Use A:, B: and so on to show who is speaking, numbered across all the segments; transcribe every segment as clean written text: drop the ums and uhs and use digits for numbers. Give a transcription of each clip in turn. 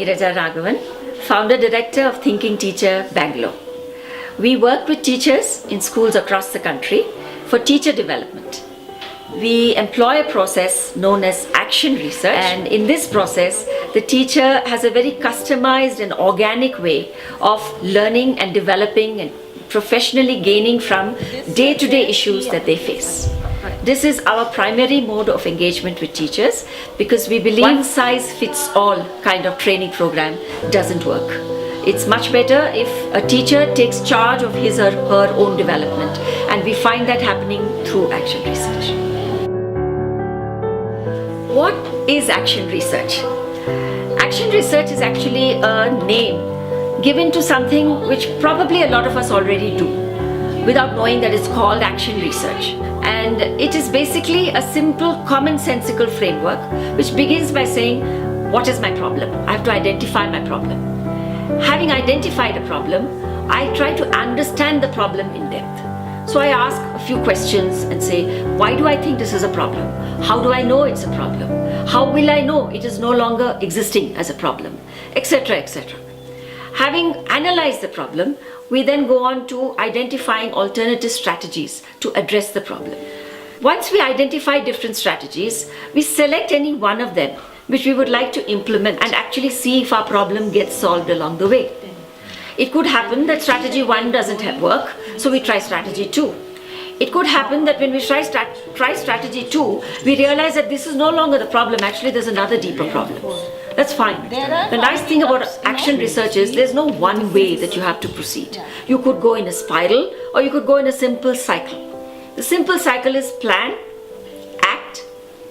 A: Neeraja Raghavan, Founder Director of Thinking Teacher, Bangalore. We work with teachers in schools across the country for teacher development. We employ a process known as action research, and in this process the teacher has a very customized and organic way of learning and developing and professionally gaining from day-to-day issues that they face. This is our primary mode of engagement with teachers because we believe one size fits all kind of training program doesn't work. It's much better if a teacher takes charge of his or her own development, and we find that happening through action research. What is action research? Action research is actually a name given to something which probably a lot of us already do without knowing that it's called action research. And it is basically a simple commonsensical framework which begins by saying, what is my problem? I have to identify my problem. Having identified a problem, I try to understand the problem in depth. So I ask a few questions and say, why do I think this is a problem? How do I know it's a problem? How will I know it is no longer existing as a problem? Etc., etc. Having analyzed the problem, we then go on to identifying alternative strategies to address the problem. Once we identify different strategies, we select any one of them which we would like to implement and actually see if our problem gets solved along the way. It could happen that strategy 1 doesn't work, so we try strategy 2. It could happen that when we try strategy 2, we realize that this is no longer the problem, actually there's another deeper problem. That's fine. The nice thing about action research is there's no one way that you have to proceed. You could go in a spiral or you could go in a simple cycle. The simple cycle is plan, act,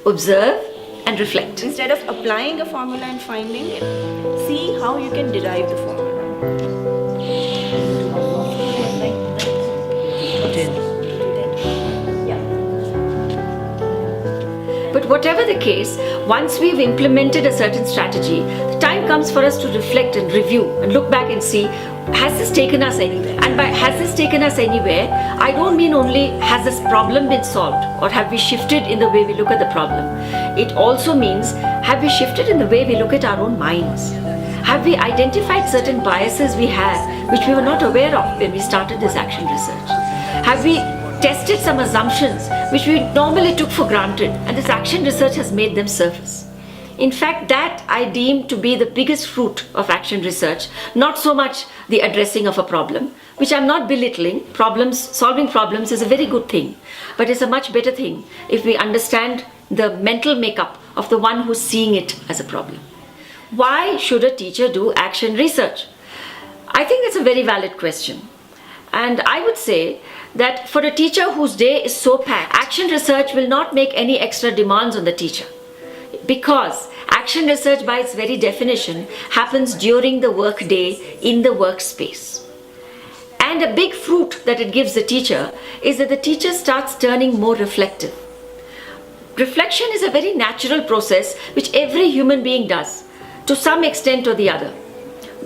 A: observe and reflect.
B: Instead of applying a formula and finding it, see how you can derive the formula.
A: But whatever the case, once we've implemented a certain strategy, the time comes for us to reflect and review and look back and see, has this taken us anywhere? And by has this taken us anywhere, I don't mean only has this problem been solved or have we shifted in the way we look at the problem. It also means, have we shifted in the way we look at our own minds? Have we identified certain biases we have which we were not aware of when we started this action research? Have we tested some assumptions which we normally took for granted, and this action research has made them surface? In fact, that I deem to be the biggest fruit of action research, not so much the addressing of a problem, which I'm not belittling. Solving problems is a very good thing, but it's a much better thing if we understand the mental makeup of the one who's seeing it as a problem. Why should a teacher do action research? I think that's a very valid question. And I would say that for a teacher whose day is so packed, action research will not make any extra demands on the teacher, because action research by its very definition happens during the work day in the workspace. And a big fruit that it gives the teacher is that the teacher starts turning more reflective. Reflection is a very natural process which every human being does to some extent or the other.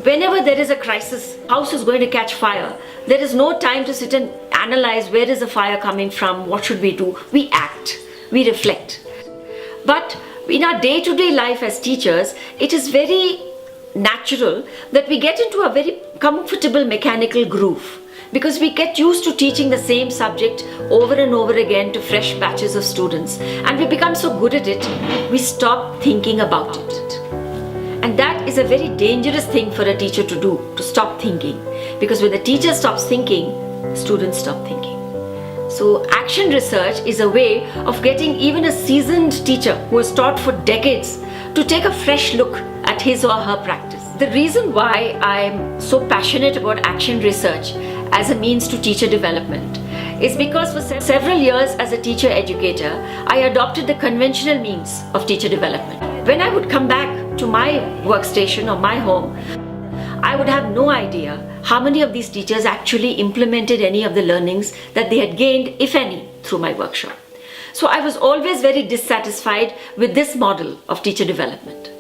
A: Whenever there is a crisis, house is going to catch fire, there is no time to sit and analyze where is the fire coming from, what should we do. We act, we reflect. But in our day-to-day life as teachers, it is very natural that we get into a very comfortable mechanical groove, because we get used to teaching the same subject over and over again to fresh batches of students, and we become so good at it, we stop thinking about it. And that is a very dangerous thing for a teacher to do, to stop thinking. Because when the teacher stops thinking, students stop thinking. So action research is a way of getting even a seasoned teacher who has taught for decades to take a fresh look at his or her practice. The reason why I'm so passionate about action research as a means to teacher development is because for several years as a teacher educator, I adopted the conventional means of teacher development. When I would come back to my workstation or my home, I would have no idea how many of these teachers actually implemented any of the learnings that they had gained, if any, through my workshop. So I was always very dissatisfied with this model of teacher development.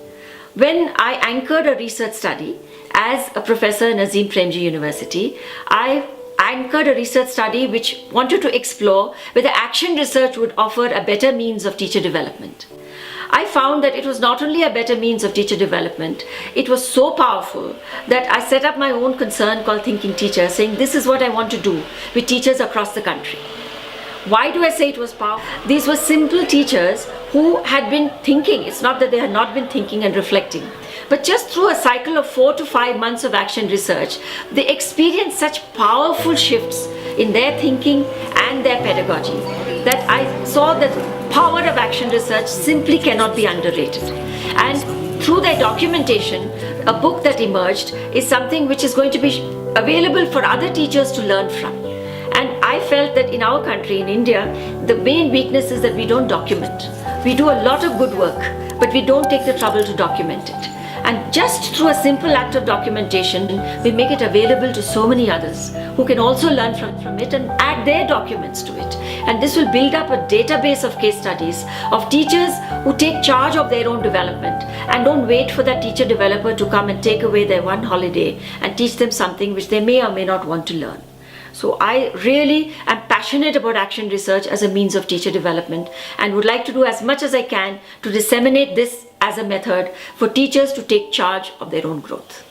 A: When I anchored a research study as a professor in Azim Premji University, I anchored a research study which wanted to explore whether action research would offer a better means of teacher development. I found that it was not only a better means of teacher development, it was so powerful that I set up my own concern called Thinking Teacher, saying this is what I want to do with teachers across the country. Why do I say it was powerful? These were simple teachers who had been thinking. It's not that they had not been thinking and reflecting, but just through a cycle of 4 to 5 months of action research, they experienced such powerful shifts in their thinking and their pedagogy that I saw that the power of action research simply cannot be underrated. And through their documentation, a book that emerged is something which is going to be available for other teachers to learn from. And I felt that in our country, in India, the main weakness is that we don't document. We do a lot of good work, but we don't take the trouble to document it. And just through a simple act of documentation, we make it available to so many others who can also learn from it and add their documents to it. And this will build up a database of case studies of teachers who take charge of their own development and don't wait for that teacher developer to come and take away their one holiday and teach them something which they may or may not want to learn. So I really am passionate about action research as a means of teacher development and would like to do as much as I can to disseminate this as a method for teachers to take charge of their own growth.